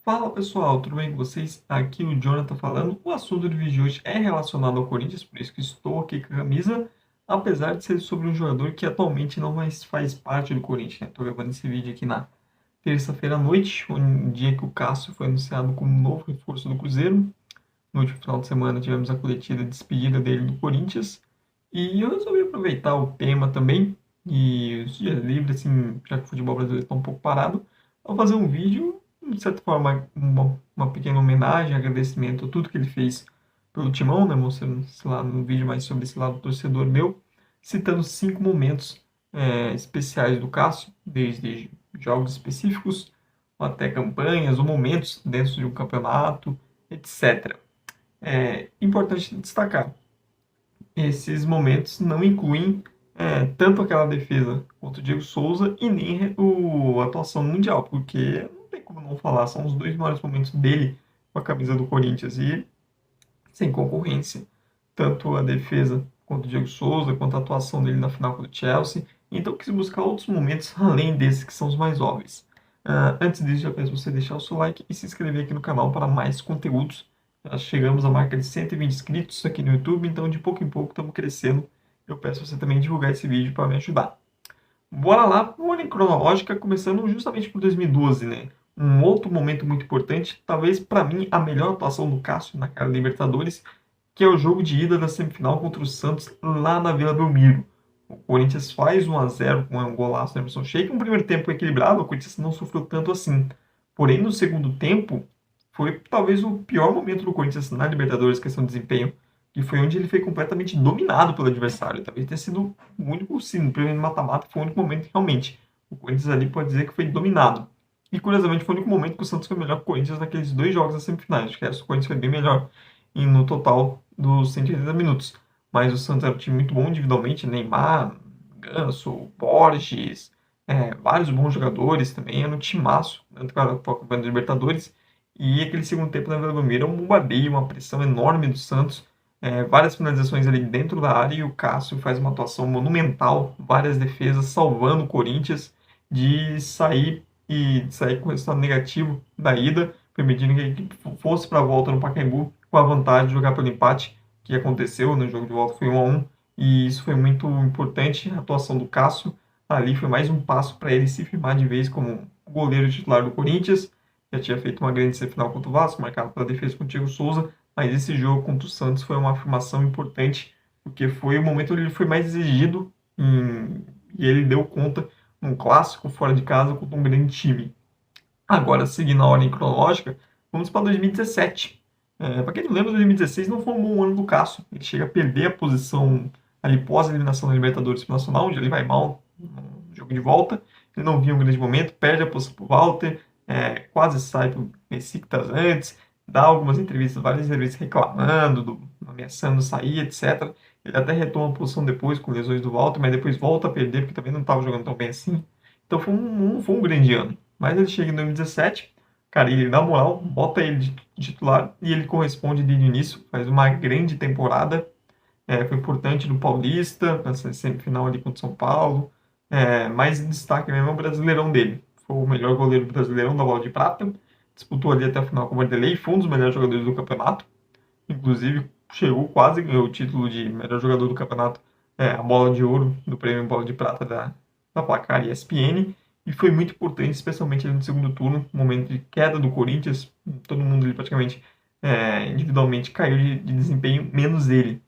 Fala pessoal, tudo bem com vocês? Aqui o Jonathan falando. O assunto do vídeo de hoje é relacionado ao Corinthians, por isso que estou aqui com a camisa, apesar de ser sobre um jogador que atualmente não mais faz parte do Corinthians, né? Estou gravando esse vídeo aqui na terça-feira à noite, um dia que o Cássio foi anunciado como novo reforço do Cruzeiro. No último final de semana tivemos a coletiva de despedida dele do Corinthians e eu resolvi aproveitar o tema também e os dias livres, assim, já que o futebol brasileiro está um pouco parado, vou fazer um vídeo, de certa forma, uma pequena homenagem, agradecimento a tudo que ele fez pelo Timão, né, mostrando esse lado, um vídeo mais sobre esse lado torcedor meu, citando 5 momentos especiais do Cássio, desde jogos específicos até campanhas ou momentos dentro de um campeonato, etc. É importante destacar, esses momentos não incluem tanto aquela defesa contra o Diego Souza e nem a atuação mundial, porque não tem como não falar, são os dois maiores momentos dele com a camisa do Corinthians e sem concorrência. Tanto a defesa contra o Diego Souza, quanto a atuação dele na final contra o Chelsea. Então eu quis buscar outros momentos além desses que são os mais óbvios. Antes disso, já peço você deixar o seu like e se inscrever aqui no canal para mais conteúdos. Nós chegamos à marca de 120 inscritos aqui no YouTube, então de pouco em pouco estamos crescendo. Eu peço você também divulgar esse vídeo para me ajudar. Bora lá, uma ordem cronológica, começando justamente por 2012, né? Um outro momento muito importante, talvez para mim a melhor atuação do Cássio naquela Libertadores, que é o jogo de ida da semifinal contra o Santos lá na Vila Belmiro. O Corinthians faz 1-0 com um golaço do Emerson Sheik, um primeiro tempo equilibrado, o Corinthians não sofreu tanto assim. Porém, no segundo tempo, foi talvez o pior momento do Corinthians na Libertadores, questão de desempenho, que foi onde ele foi completamente dominado pelo adversário. Talvez tenha sido o único, sim, no primeiro mata-mata, foi o único momento que realmente o Corinthians ali pode dizer que foi dominado. E curiosamente foi o único momento que o Santos foi melhor que o Corinthians naqueles dois jogos das semifinais. Acho que o Corinthians foi bem melhor no total dos 180 minutos. Mas o Santos era um time muito bom individualmente, Neymar, Ganso, Borges, vários bons jogadores também, era um timaço, tanto que era a Copa da Libertadores. E aquele segundo tempo na Vila Belmiro é um bombardeio, uma pressão enorme do Santos, várias finalizações ali dentro da área e o Cássio faz uma atuação monumental, várias defesas, salvando o Corinthians de sair com resultado negativo da ida, permitindo que a equipe fosse para a volta no Pacaembu com a vantagem de jogar pelo empate, que aconteceu no jogo de volta, foi 1-1, e isso foi muito importante, a atuação do Cássio ali foi mais um passo para ele se firmar de vez como goleiro titular do Corinthians. Já tinha feito uma grande semifinal contra o Vasco, marcado pela defesa com o Diego Souza, mas esse jogo contra o Santos foi uma afirmação importante, porque foi o momento onde ele foi mais exigido e ele deu conta num clássico fora de casa contra um grande time. Agora, seguindo a ordem cronológica, vamos para 2017. Para quem não lembra, 2016 não foi um bom ano do Cássio. Ele chega a perder a posição ali pós a eliminação da Libertadores pro Nacional, onde ele vai mal no jogo de volta. Ele não vinha um grande momento, perde a posição para o Walter, quase sai para o Besiktas antes, dá algumas entrevistas, várias entrevistas reclamando, ameaçando sair, etc. Ele até retoma a posição depois com lesões do Walter, mas depois volta a perder, porque também não estava jogando tão bem assim. Então foi um grande ano. Mas ele chega em 2017, cara, ele dá moral, bota ele de titular e ele corresponde desde o início, faz uma grande temporada. Foi importante no Paulista, nessa semifinal ali contra o São Paulo. Mais destaque mesmo é o Brasileirão dele. Foi o melhor goleiro brasileirão da Bola de Prata. Disputou ali até a final com o Vanderlei, foi um dos melhores jogadores do campeonato. Inclusive, chegou quase a ganhar o título de melhor jogador do campeonato, a bola de ouro do prêmio Bola de Prata da Placar ESPN. E foi muito importante, especialmente ali no segundo turno, momento de queda do Corinthians. Todo mundo ali praticamente individualmente caiu de desempenho, menos ele.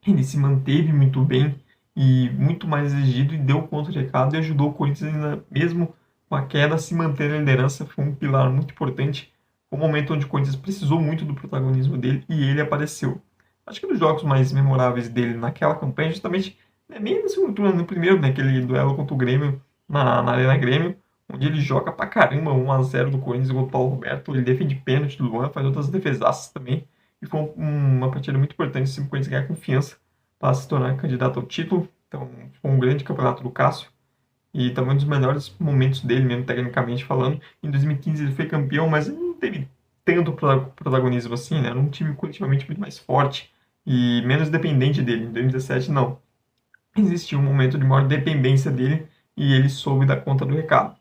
Ele se manteve muito bem e muito mais exigido e deu conta de recado e ajudou o Corinthians ainda mesmo com a queda a se manter na liderança. Foi um pilar muito importante. Foi um momento onde o Corinthians precisou muito do protagonismo dele e ele apareceu. Acho que um dos jogos mais memoráveis dele naquela campanha, justamente, nem no segundo turno, no primeiro, naquele duelo contra o Grêmio, na Arena Grêmio, onde ele joga pra caramba, 1-0 do Corinthians contra o Paulo Roberto, ele defende pênalti do Luan, faz outras defesaças também, e foi uma partida muito importante se o Corinthians ganhar confiança para se tornar candidato ao título. Então, foi um grande campeonato do Cássio e também um dos melhores momentos dele, mesmo tecnicamente falando. Em 2015 ele foi campeão, mas ele não teve tanto protagonismo assim, né? Era um time coletivamente muito mais forte e menos dependente dele. Em 2017, não. Existiu um momento de maior dependência dele e ele soube dar conta do recado.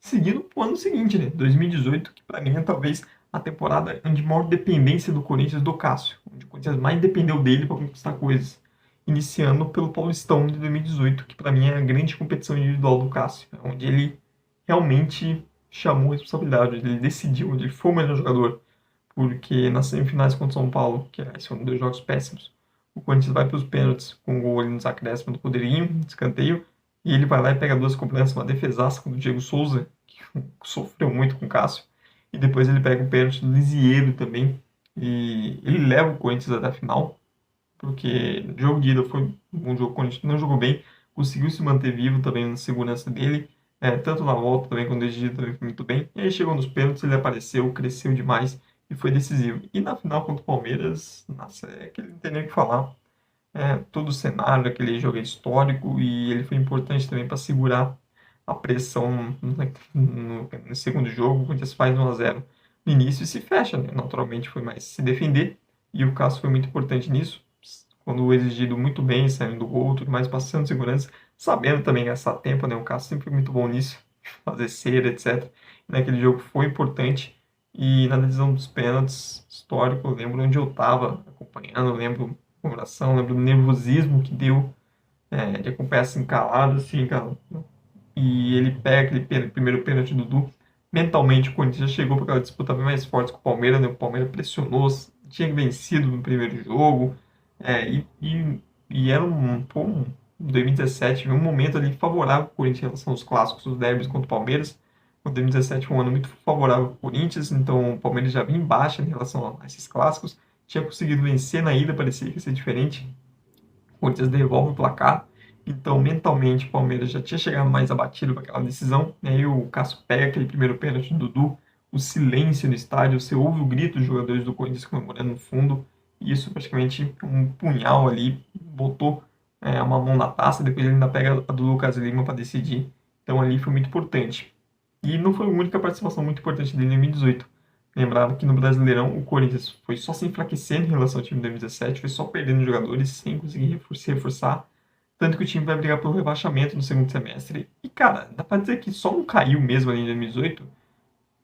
seguindo pro ano seguinte, né? 2018, que para mim é talvez a temporada de maior dependência do Corinthians do Cássio, onde o Corinthians mais dependeu dele para conquistar coisas. Iniciando pelo Paulistão de 2018, que para mim é a grande competição individual do Cássio, onde ele realmente chamou a responsabilidade, ele decidiu, ele foi o melhor jogador, porque nas semifinais contra o São Paulo, que aliás foram dois jogos péssimos, o Corinthians vai para os pênaltis com um gol ali nos acréscimos do Rodriguinho, de escanteio, e ele vai lá e pega duas cobranças, uma defesaça do Diego Souza, que sofreu muito com o Cássio, e depois ele pega um pênalti do Lisieiro também, e ele leva o Corinthians até a final, porque o jogo de ida foi um jogo que o Corinthians não jogou bem, conseguiu se manter vivo também na segurança dele, tanto na volta também quanto desde ida também foi muito bem. E aí chegou nos pênaltis, ele apareceu, cresceu demais e foi decisivo. E na final contra o Palmeiras, nossa, é que ele não tem nem o que falar. Todo o cenário, aquele jogo é histórico e ele foi importante também para segurar a pressão no segundo jogo. O Corinthians faz 1-0 no início e se fecha, né? Naturalmente foi mais se defender e o Cássio foi muito importante nisso. Quando exigido muito bem, saindo do gol, tudo mais, passando segurança, sabendo também gastar tempo, né? O Cássio sempre foi muito bom nisso, fazer cera, etc. E naquele jogo foi importante. E na decisão dos pênaltis, histórico, eu lembro onde eu estava acompanhando, eu lembro a comemoração, lembro do nervosismo que deu, de acompanhar assim, calado, assim, cara. E ele pega aquele primeiro pênalti do Dudu. Mentalmente, o Corinthians já chegou para aquela disputa bem mais forte com o Palmeiras, né? O Palmeiras pressionou, tinha vencido no primeiro jogo, é, e, e, e era um 2017, um momento ali favorável para o Corinthians em relação aos clássicos, os derbys contra o Palmeiras. O 2017 foi um ano muito favorável para o Corinthians, então o Palmeiras já vinha em baixa em relação a esses clássicos. Tinha conseguido vencer na ida, parecia que ia ser diferente. O Corinthians devolve o placar. Então, mentalmente, o Palmeiras já tinha chegado mais abatido com aquela decisão. E aí o Cássio pega aquele primeiro pênalti do Dudu, o silêncio no estádio, você ouve o grito dos jogadores do Corinthians comemorando no fundo. E isso praticamente um punhal ali, botou uma mão na taça, depois ele ainda pega a do Lucas Lima para decidir. Então ali foi muito importante. E não foi a única participação muito importante dele em 2018. Lembrado que no Brasileirão o Corinthians foi só se enfraquecendo em relação ao time de 2017, foi só perdendo jogadores sem conseguir se reforçar. Tanto que o time vai brigar pelo rebaixamento no segundo semestre. E, cara, dá pra dizer que só não caiu mesmo ali em 2018,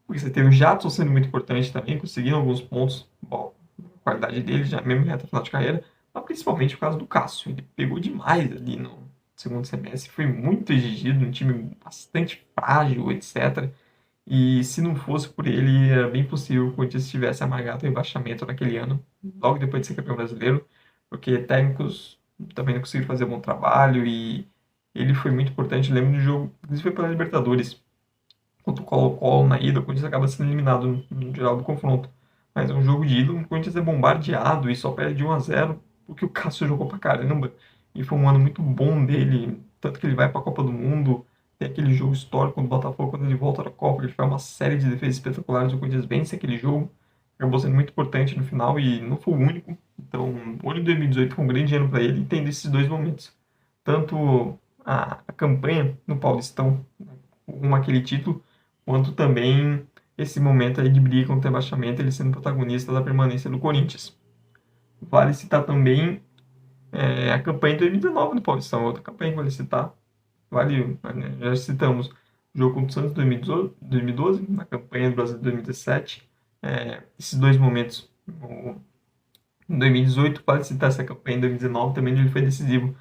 porque você teve o Jadson sendo muito importante também, conseguindo alguns pontos, bom, a qualidade dele já mesmo em reta final de carreira, mas principalmente por causa do Cássio. Ele pegou demais ali no segundo semestre, foi muito exigido, um time bastante frágil, etc. E se não fosse por ele, era bem possível que o Corinthians tivesse amargado o rebaixamento naquele ano, logo depois de ser campeão brasileiro, porque técnicos também não conseguiram fazer um bom trabalho e ele foi muito importante. Lembro do jogo, inclusive foi pela Libertadores, contra o Colo-Colo na ida, o Corinthians acaba sendo eliminado no geral do confronto. Mas é um jogo de ida, o Corinthians é bombardeado e só perde de 1-0 porque o Cássio jogou pra caramba. E foi um ano muito bom dele, tanto que ele vai pra Copa do Mundo, tem aquele jogo histórico do Botafogo quando ele volta da Copa, ele faz uma série de defesas espetaculares, o Corinthians vence aquele jogo, acabou sendo muito importante no final e não foi o único. Então, o ano de 2018 foi um grande ano para ele, e tem desses dois momentos. Tanto a campanha no Paulistão, com aquele título, quanto também esse momento aí de briga contra o rebaixamento, ele sendo protagonista da permanência do Corinthians. Vale citar também a campanha de 2019 no Paulistão, outra campanha que vale citar. Vale, né, já citamos o jogo contra o Santos em 2012, na campanha do Brasil de 2017. Esses dois momentos, em 2018, vale citar essa campanha em 2019 também, onde ele foi decisivo,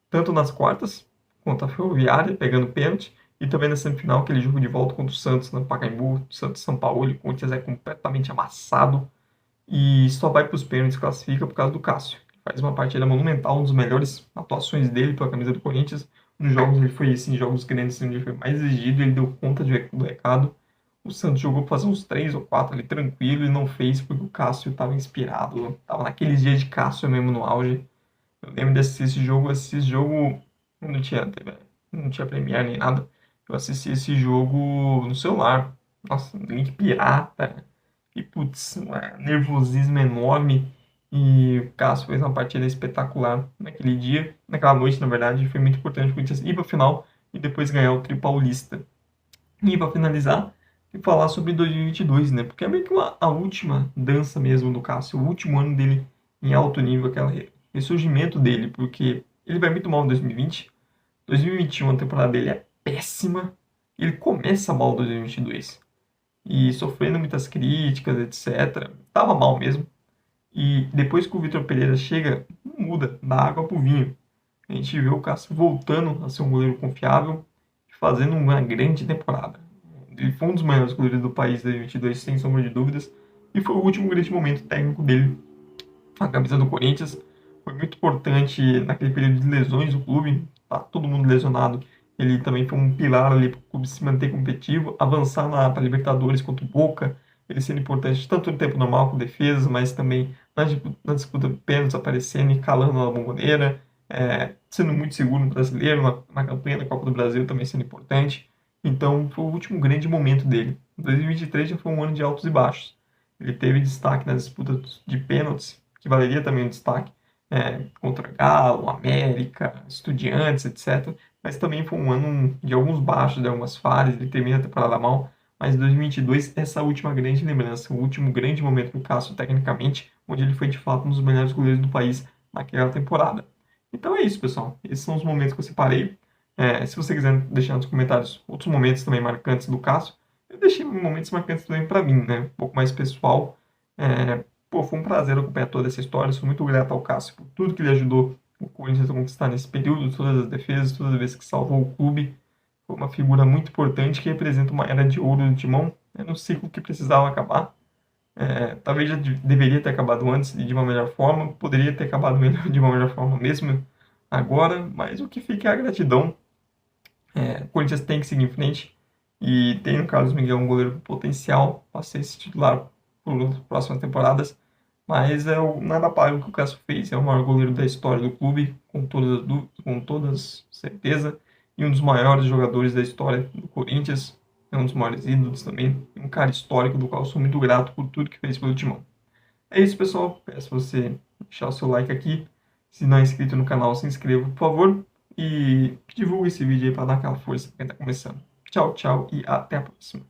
tanto nas quartas, contra a Ferroviária, pegando pênalti, e também na semifinal, aquele jogo de volta contra o Santos, no Pacaembu, Santos São Paulo, o Corinthians é completamente amassado e só vai para os pênaltis, classifica por causa do Cássio. Faz uma partida monumental, uma das melhores atuações dele pela camisa do Corinthians. Nos jogos ele foi assim, jogos grandes, onde ele foi mais exigido, ele deu conta do recado. O Santos jogou para fazer uns 3 ou 4 ali tranquilo e não fez porque o Cássio estava inspirado, estava naqueles dias de Cássio mesmo no auge. Eu lembro de assistir esse jogo, não tinha TV, não tinha Premiere nem nada. Eu assisti esse jogo no celular. Nossa, link pirata. E, putz, um nervosismo enorme. E o Cássio fez uma partida espetacular naquele dia, naquela noite, na verdade. Foi muito importante para o Corinthians ir para a final e depois ganhar o Tri Paulista. E para finalizar, e falar sobre 2022, né? Porque é meio que a última dança mesmo do Cássio, o último ano dele em alto nível, aquele ressurgimento dele, porque ele vai muito mal em 2020. 2021, a temporada dele é péssima. Ele começa mal 2022 e sofrendo muitas críticas, etc. Tava mal mesmo. E depois que o Vitor Pereira chega, muda da água pro vinho. A gente vê o Cássio voltando a ser um goleiro confiável e fazendo uma grande temporada. Ele foi um dos maiores goleiros do país em 2022, sem sombra de dúvidas, e foi o último grande momento técnico dele a camisa do Corinthians. Foi muito importante naquele período de lesões do clube, tá todo mundo lesionado. Ele também foi um pilar ali para o clube se manter competitivo, avançar na pra Libertadores contra o Boca, ele sendo importante tanto no tempo normal com defesas, mas também na disputa de pênaltis, aparecendo e calando na bomboneira, sendo muito seguro no brasileiro, na campanha da Copa do Brasil também sendo importante. Então foi o último grande momento dele. 2023 já foi um ano de altos e baixos. Ele teve destaque nas disputas de pênaltis, que valeria também um destaque contra Galo, América, Estudiantes, etc. Mas também foi um ano de alguns baixos, de algumas falhas, ele termina a temporada mal. Mas 2022, essa última grande lembrança, o último grande momento do Cássio tecnicamente, onde ele foi de fato um dos melhores goleiros do país naquela temporada. Então é isso, pessoal. Esses são os momentos que eu separei. Se você quiser deixar nos comentários outros momentos também marcantes do Cássio, eu deixei momentos marcantes também para mim, né? Um pouco mais pessoal. Pô, foi um prazer acompanhar toda essa história. Sou muito grato ao Cássio por tudo que ele ajudou o Corinthians a conquistar nesse período, todas as defesas, todas as vezes que salvou o clube. Foi uma figura muito importante que representa uma era de ouro do Timão, no ciclo que precisava acabar. Talvez já deveria ter acabado antes e de uma melhor forma, poderia ter acabado melhor de uma melhor forma mesmo agora, mas o que fica é a gratidão. O Corinthians tem que seguir em frente e tem no Carlos Miguel um goleiro com potencial para ser esse titular por próximas temporadas, mas nada paga o que o Cássio fez. É o maior goleiro da história do clube, com toda certeza, e um dos maiores jogadores da história do Corinthians. É um dos maiores ídolos também, um cara histórico do qual sou muito grato por tudo que fez pelo Timão. É isso, pessoal. Peço você deixar o seu like aqui. Se não é inscrito no canal, se inscreva, por favor. E divulgue esse vídeo aí para dar aquela força para quem está começando. Tchau, tchau e até a próxima.